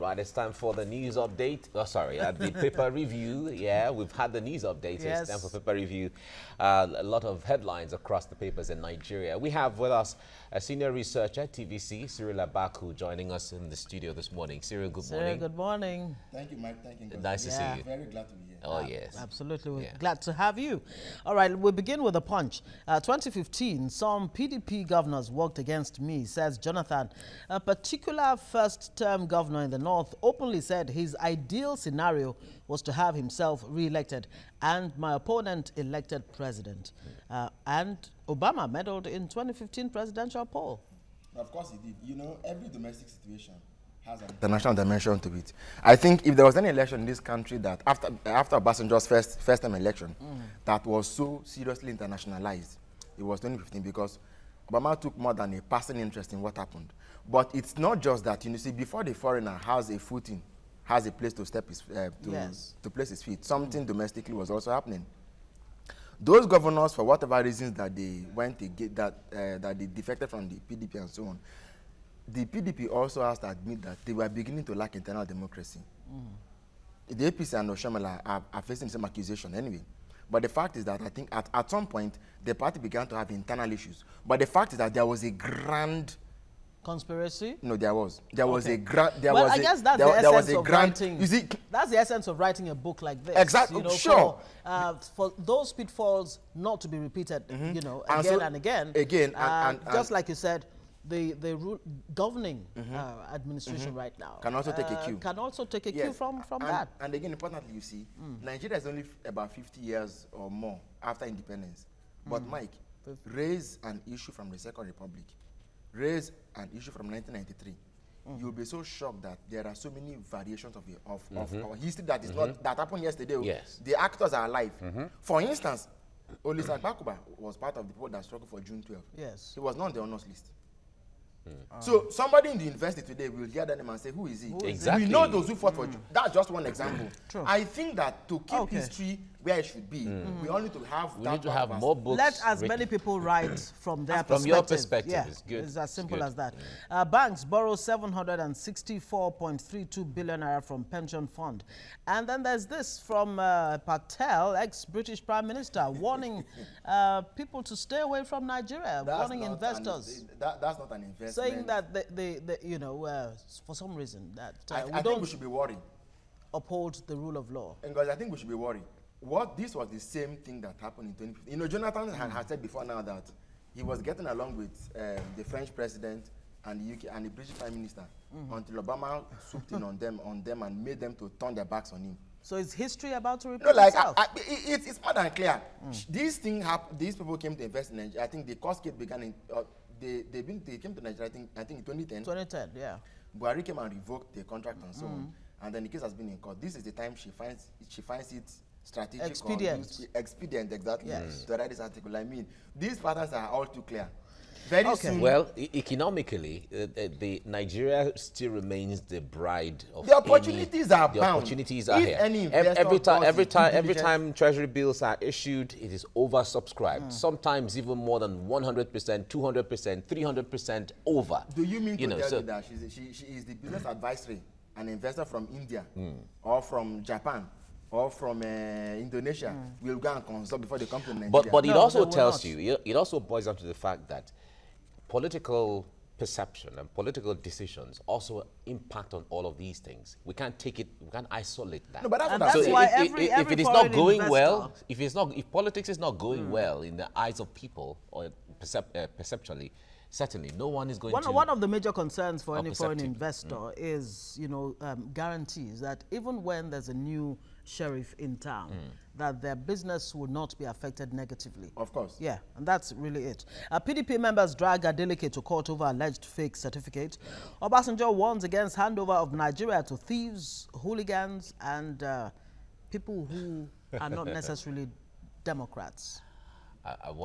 right, it's time for the news update. Oh, sorry, the paper review. Yeah, we've had the news update. So it's time for paper review. A lot of headlines across the papers in Nigeria. We have with us a senior researcher at TVC, Cyril Abaku, joining us in the studio this morning. Cyril, good morning. Good morning. Thank you, Mike. Thank you. Nice to see you. Very glad to be here. Oh, yes. Absolutely. We're glad to have you. All right, we'll begin with a punch. 2015, some PDP governors worked against me, says Jonathan. A particular first-term governor in the north openly said his ideal scenario was to have himself re-elected and my opponent elected president. And Obama medaled in 2015 presidential poll. Of course he did. You know, every domestic situation has an international dimension to it. I think if there was any election in this country that after Obasanjo's first-time election that was so seriously internationalized, it was 2015, because Obama took more than a passing interest in what happened. But it's not just that. You see, before the foreigner has a footing, has a place to step his, to place his feet, something domestically was also happening. Those governors, for whatever reasons that they went to get that they defected from the PDP and so on, the PDP also has to admit that they were beginning to lack internal democracy. The APC and Oshiomhole are facing the same accusation anyway. But the fact is that I think at some point the party began to have internal issues. But the fact is that there was a grand conspiracy? No, there was a grand. Well, I guess that's the essence of writing. You see, that's the essence of writing a book like this. Exactly. You know, sure. For those pitfalls not to be repeated, you know, and again. Just like you said, the governing administration right now can also take a cue. Can also take a cue from that. And again, importantly, you see, Nigeria is only about 50 years or more after independence. But Mike, raise an issue from the Second Republic, raise an issue from 1993. You'll be so shocked that there are so many variations of our history that is not that happened yesterday. Yes. The actors are alive. For instance, Olisa Bakuba was part of the people that struggled for June 12. Yes. He was not on the honors list. So somebody in the university today will hear that name and say, who is he? Exactly. We know those who fought for June. That's just one example. True. I think that to keep history where it should be, we all need to have more books. Let as many people write from their perspective. From your perspective, yeah, it's good. It's as simple as that. Banks borrow 764.32 billion naira from pension fund. And then there's this from Patel, ex-British Prime Minister, warning people to stay away from Nigeria, warning investors. That's not an investment. Saying that you know, for some reason that I think we should be worried. Uphold the rule of law. Because I think we should be worried. This was the same thing that happened in 2015. You know, Jonathan had said before now that he was getting along with the French president and the UK and the British Prime Minister until Obama swooped in on them and made them to turn their backs on him. So is history about to repeat itself? It's more than clear. This thing happened. These people came to invest in Nigeria. I think the cascade began in. They came to Nigeria. I think in 2010. 2010, yeah. Buhari came and revoked the contract and so on. And then the case has been in court. This is the time she finds it strategic expedient exactly to write this article. I mean, these patterns are all too clear. Very soon. Well, economically, the Nigeria still remains the bride of the opportunities are bound. The opportunities are here. Every time Treasury bills are issued, it is oversubscribed. Sometimes even more than 100%, 200%, 300% over. Do you mean to tell me that she is the business advisory, an investor from India or from Japan or from Indonesia will go and consult before they come to Nigeria? But it also tells you, it also boils down to the fact that political perception and political decisions also impact on all of these things. We can't take it, we can't isolate that. No, but that's why if it is not going well, if politics is not going well in the eyes of people or perceptually, certainly no one is going to. One of the major concerns for any foreign investor is, you know, guarantees that even when there's a new sheriff in town, that their business will not be affected negatively. Of course. Yeah, and that's really it. PDP members drag Adeleke to court over alleged fake certificate. Obasanjo warns against handover of Nigeria to thieves, hooligans, and people who are not necessarily Democrats.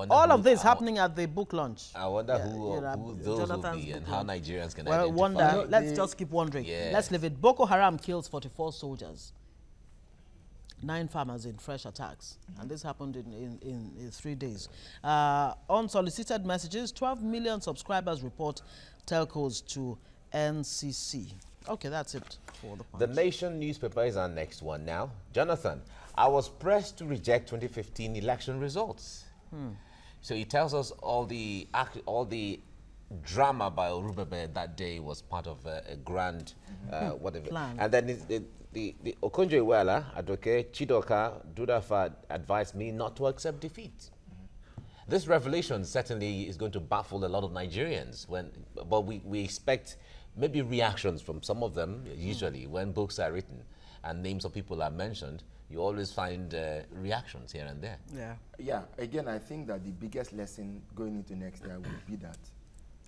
All of this happening at the book launch. I wonder who those will be and how Nigerians can identify. Wonder. Let's just keep wondering. Yeah. Let's leave it. Boko Haram kills 44 soldiers. 9 farmers in fresh attacks. And this happened in 3 days. Unsolicited messages, 12 million subscribers report telcos to NCC. Okay, that's it for the Punch. The Nation newspaper is our next one now. Jonathan, I was pressed to reject 2015 election results. So he tells us all the drama by Orubebe that day was part of a grand whatever. Plan. And then the Okonjo-Iweala, Adoke, Chidoka, Dudafa advised me not to accept defeat. This revelation certainly is going to baffle a lot of Nigerians, but we expect maybe reactions from some of them. Usually when books are written and names of people are mentioned, you always find reactions here and there. Yeah, again, I think that the biggest lesson going into next year will be that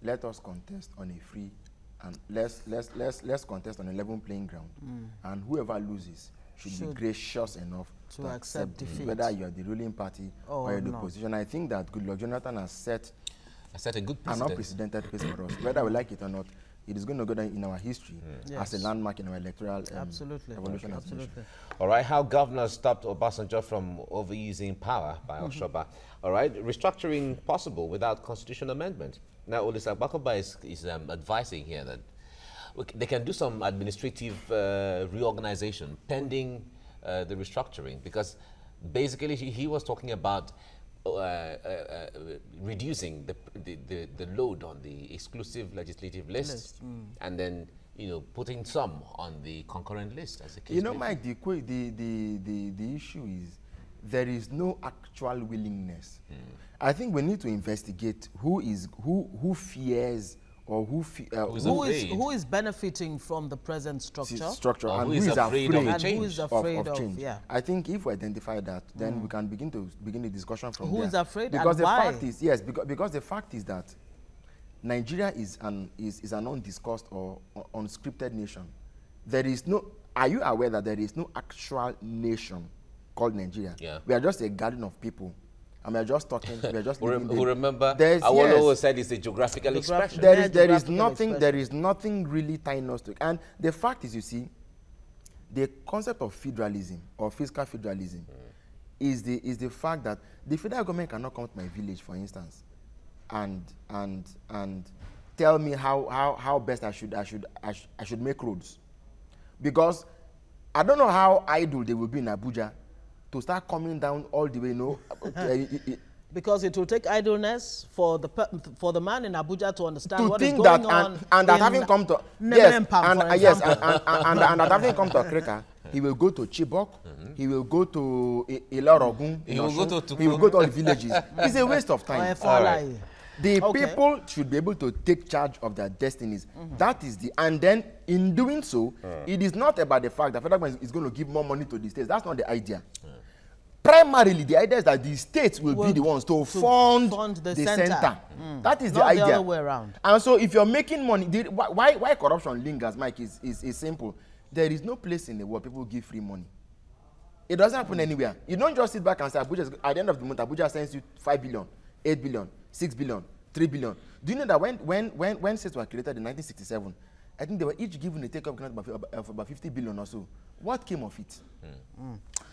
let us contest on a free and let's contest on a level playing ground. And whoever loses should be gracious enough to accept defeat, whether you are the ruling party or the opposition. I think that Goodluck Jonathan has set a good an unprecedented pace for us. Whether we like it or not, it is going to go down in our history as a landmark in our electoral evolution. Absolutely. All right, how governors stopped Obasanjo from overusing power by Oshoba. All right, restructuring possible without constitutional amendment. Now, Olisa Bakoba is advising here that they can do some administrative reorganization pending the restructuring, because basically he was talking about reducing the load on the exclusive legislative list. And then putting some on the concurrent list as a case. Mike, the issue is there is no actual willingness. I think we need to investigate who fears or who is benefiting from the present structure, and who is afraid of change. I think if we identify that, then we can begin the discussion from who is afraid, because and why? Fact is, because the fact is that Nigeria is an undiscussed or unscripted nation. There is no. Are you aware that there is no actual nation called Nigeria? We are just a garden of people. And we are just talking. We are just who remember? Awolowo said it's a geographical expression. There is nothing really tying us to. And the fact is, you see, the concept of federalism or fiscal federalism is the fact that the federal government cannot come to my village, for instance, and tell me how best I should make roads, because I don't know how idle they will be in Abuja to start coming down all the way, because it will take idleness for the man in Abuja to understand what is going on. And that having come to and that having come to Akreka, he will go to Chibok, he will go to Ilorogun, he will go to all the villages. It's a waste of time. The people should be able to take charge of their destinies. That is and then in doing so, it is not about the fact that federal government is going to give more money to the states. That's not the idea. Primarily, the idea is that the states will be the ones to fund the center. That is the idea. The other way around. And so, if you're making money, why corruption lingers, Mike, is simple. There is no place in the world people give free money. It doesn't happen anywhere. You don't just sit back and say, Abuja, at the end of the month, Abuja sends you 5 billion, 8 billion, 6 billion, 3 billion. Do you know that when states were created in 1967, I think they were each given a take-up grant of about 50 billion or so. What came of it?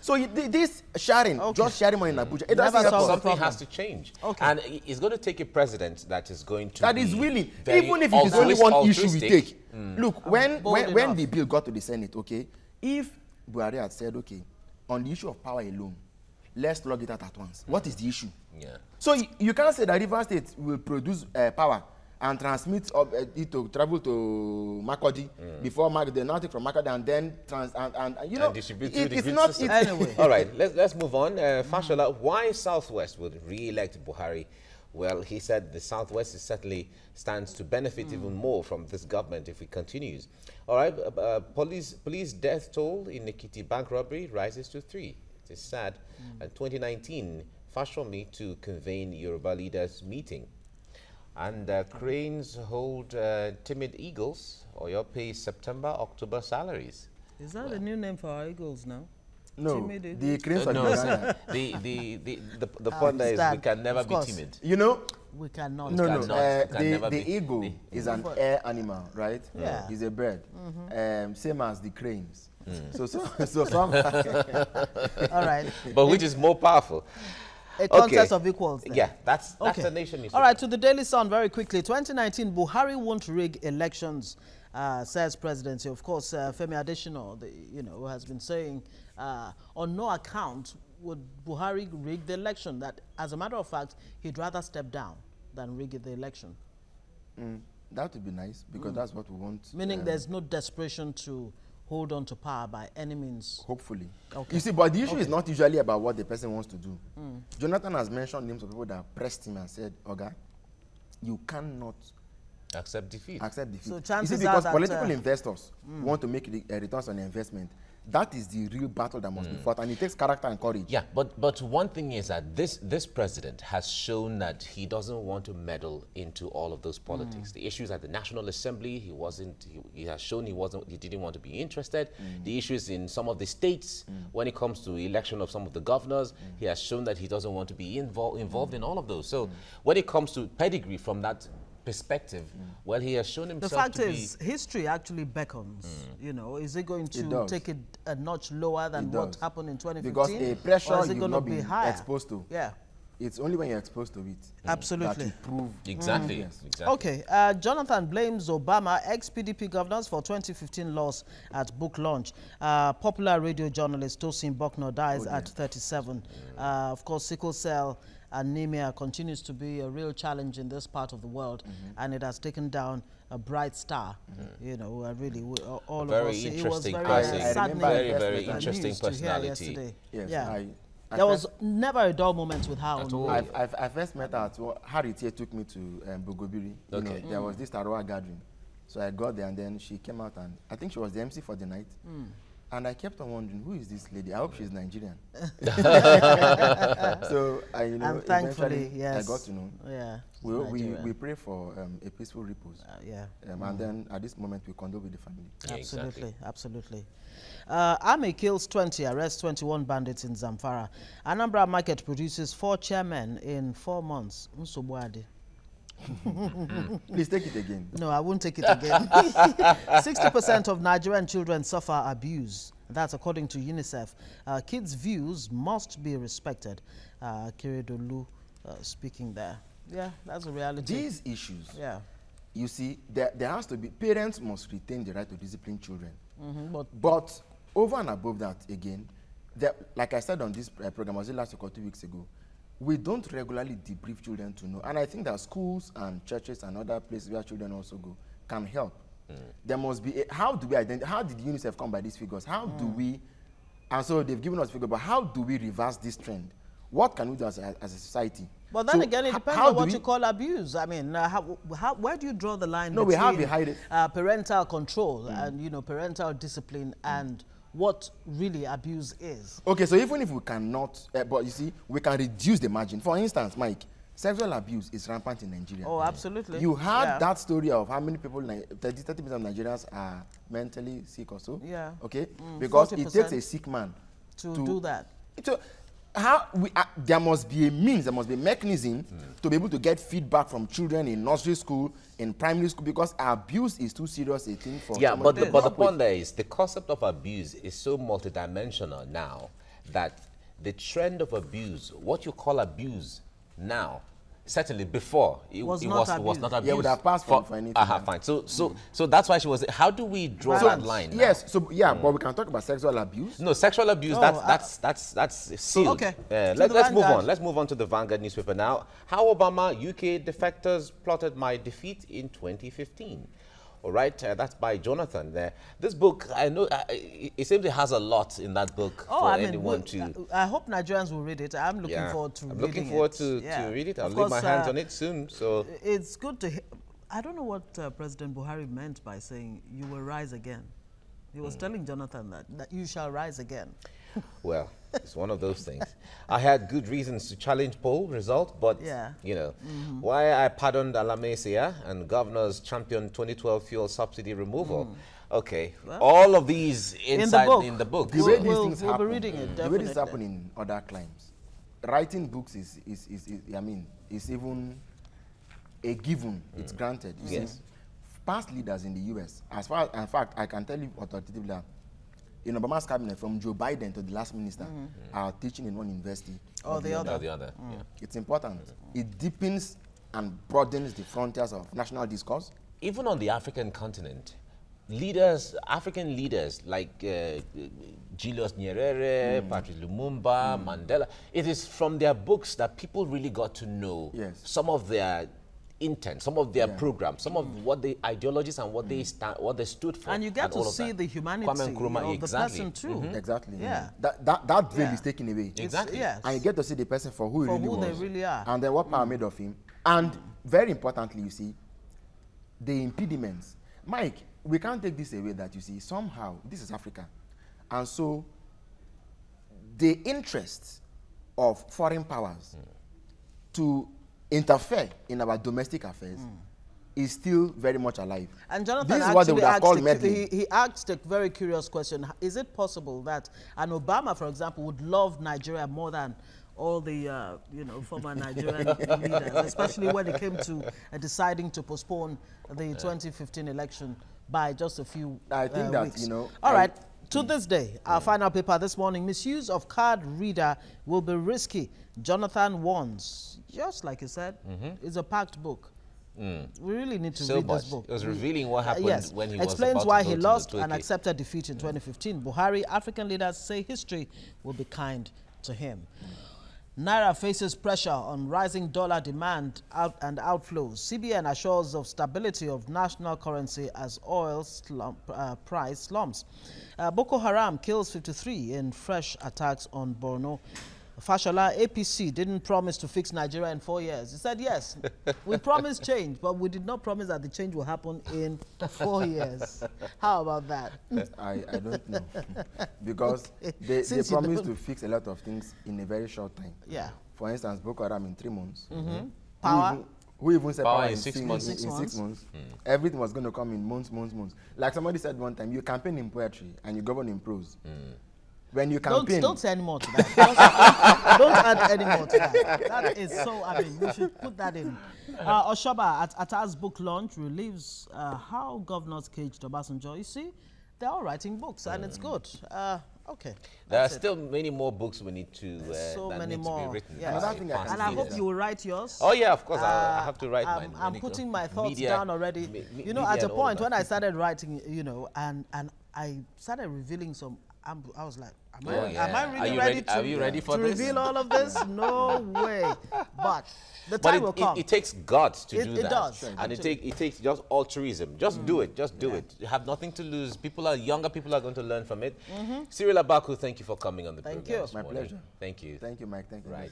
So this sharing, just sharing money in Abuja, it doesn't help. Something has to change. And it's going to take a president that is going to is willing, even if it is only one issue we take. Look, when the bill got to the Senate, if Buhari had said, on the issue of power alone, let's log it out at once. What is the issue? So you can't say that Rivers State will produce power and transmit it to travel to Makurdi before they now take from Makurdi and then distribute it's not anyway. All right, let's move on. Fashola, why Southwest would re-elect Buhari? Well, he said the Southwest certainly stands to benefit even more from this government if it continues. All right, police death toll in Ekiti bank robbery rises to 3. It is sad. And 2019, Fashomi to convene Yoruba leaders meeting. And cranes hold timid eagles, or your pay September, October salaries. Is that a new name for our eagles now? No, the cranes are the point is we can never be timid. You know? We cannot. No. The eagle is an air animal, right? Yeah. It's a bird. Same as the cranes. So some. All right. But which is more powerful? A contest of equals. Then. Yeah, that's the nation. All right, to the Daily Sun very quickly. 2019, Buhari won't rig elections says presidency. Of course, Femi Adesina, has been saying on no account would Buhari rig the election. That, as a matter of fact, he'd rather step down than rig the election. That would be nice, because that's what we want. Meaning there's no desperation to hold on to power by any means. Hopefully. Okay. You see, but the issue is not usually about what the person wants to do. Jonathan has mentioned names of people that pressed him and said, Oga, you cannot accept defeat. So chances you see, because are that, political investors want to make returns on investment. That is the real battle that must be fought, and it takes character and courage. Yeah, but one thing is that this president has shown that he doesn't want to meddle into all of those politics. The issues at the National Assembly, he has shown he didn't want to be interested. The issues in some of the states, when it comes to election of some of the governors, he has shown that he doesn't want to be involved in all of those. So when it comes to pedigree from that perspective, well, he has shown himself. The fact is, history actually beckons. Is it going to take it a notch lower than what happened in 2015? Because a pressure you've not been higher? exposed to. Yeah. It's only when you're exposed to it absolutely that you prove. Exactly. Yes. Exactly. Okay. Jonathan blames Obama ex-PDP governors for 2015 loss at book launch. Popular radio journalist Tosin Bucknor dies at 37. Of course, sickle cell anemia continues to be a real challenge in this part of the world, and it has taken down a bright star. Really, all of us. Very It was interesting very person. Very news interesting to hear personality. yesterday. Yes, yeah. There was never a dull moment with her on the road. I first met her at Harriet here took me to Bogobiri. Okay. There was this Taroa gathering. So I got there, and then she came out, and I think she was the MC for the night. And I kept on wondering, who is this lady? I hope she's Nigerian. So, and thankfully, yes, I got to know. Yeah. We pray for a peaceful repose. And then at this moment, we condole with the family. Yeah, absolutely, absolutely. Army kills 20, arrests 21 bandits in Zamfara. Anambra Market produces 4 chairmen in 4 months. Please take it again. No, I won't take it again. 60% of Nigerian children suffer abuse. That's according to UNICEF. Kids' views must be respected. Kiridolu speaking there. Yeah, that's a reality. These issues, you see, there has to be, parents must retain the right to discipline children. But over and above that, again, like I said on this program, was it last week or 2 weeks ago, we don't regularly debrief children to know. And I think that schools and churches and other places where children also go can help. There must be, how do we identify, how did UNICEF come by these figures? How do we, and so they've given us figures, but how do we reverse this trend? What can we do as a society? But then again, it depends on what you call abuse. I mean, where do you draw the line between we have a high parental control and, parental discipline and what really abuse is? Okay, so even if we cannot, but you see, we can reduce the margin. For instance, Mike, sexual abuse is rampant in Nigeria. Oh, absolutely. You had that story of how many people, 30% of Nigerians are mentally sick or so. Yeah. Okay? Because it takes a sick man to do that. There must be a means, there must be a mechanism to be able to get feedback from children in nursery school, in primary school, because abuse is too serious a thing for. Yeah, but the point there is the concept of abuse is so multidimensional now that the trend of abuse, what you call abuse now, certainly before it was not abuse. Yeah, would have passed for anything. Fine. So that's why she was. How do we draw that line? Yes. So but we can talk about sexual abuse. No, sexual abuse. That's sealed. Okay. Let's move on. Let's move on to the Vanguard newspaper now. How Obama UK defectors plotted my defeat in 2015. All right, that's by Jonathan there. This book, I know, it seems it has a lot in that book for anyone to... I hope Nigerians will read it. I'm looking forward to reading it. I'm looking forward to read it. I'll lay my hands on it soon. So it's good to hear. I don't know what President Buhari meant by saying, you will rise again. He was telling Jonathan that you shall rise again. Well, it's one of those things. I had good reasons to challenge poll result, but, why I pardoned Alamesia and governors championed 2012 fuel subsidy removal. Okay, well, all of these inside in the book. The way these things happen, we'll be reading it, the way this happen in other climes, writing books is even a given. It's granted. You see, past leaders in the U.S., in fact, I can tell you authoritatively, in Obama's cabinet, from Joe Biden to the last minister, are teaching in one university. Or the other. Yeah. It's important. It deepens and broadens the frontiers of national discourse. Even on the African continent, leaders, African leaders like Julius Nyerere, Patrice Lumumba, Mandela, it is from their books that people really got to know some of their intent, some of their programs, some of what the ideologies and what they stood for. And you get to see the humanity of the person too. Exactly. Yeah. That veil is taken away. Exactly. Yes. And you get to see the person for who he really was. they really are. And then what power made of him. And very importantly, you see, the impediments. Mike, we can't take this away that you see, somehow, this is Africa. And so, the interests of foreign powers to interfere in our domestic affairs is still very much alive. And Jonathan, this is what they would have called meddling. He asked a very curious question. Is it possible that an Obama, for example, would love Nigeria more than all the former Nigerian leaders, especially when it came to deciding to postpone the 2015 election by just a few I think that, weeks? All right. To this day, our final paper this morning, misuse of card reader will be risky. Jonathan warns. Just like you said, it's a packed book. We really need to read this book. It was revealing what happened when he explains was why about to he go lost to the and accepted defeat in 2015. Buhari, African leaders say history will be kind to him. Naira faces pressure on rising dollar demand and outflows. CBN assures of stability of national currency as oil price slumps. Boko Haram kills 53 in fresh attacks on Borno. Fashola, APC didn't promise to fix Nigeria in 4 years. He said, yes, we promised change, but we did not promise that the change will happen in 4 years. How about that? I don't know. Because they promised to fix a lot of things in a very short time. Yeah. For instance, Boko Haram in 3 months. Power? Who even said power in 6 months? In 6 months. Everything was going to come in months. Like somebody said one time, you campaign in poetry and you govern in prose. When you campaign... Don't say any more to that. Don't add any more to that. That is so, we should put that in. Oshoba at Atta's book launch relieves how governors caged Obasanjo. You see, they're all writing books and it's good. Okay. There are still many more books we need to, so many more. to be written. Yes. And I hope you will write yours. Oh yeah, of course. I have to write mine. I'm putting my thoughts down already. At a point when I started writing, and I started revealing some... I was like, am I really ready to reveal all of this? No way. But the time will come. It takes guts to do that. It does. And it takes just altruism. Just do it. Just do it. You have nothing to lose. Younger people are going to learn from it. Cyril Abaku, thank you for coming on the program. My pleasure. Thank you. Thank you, Mike. Thank you. Right.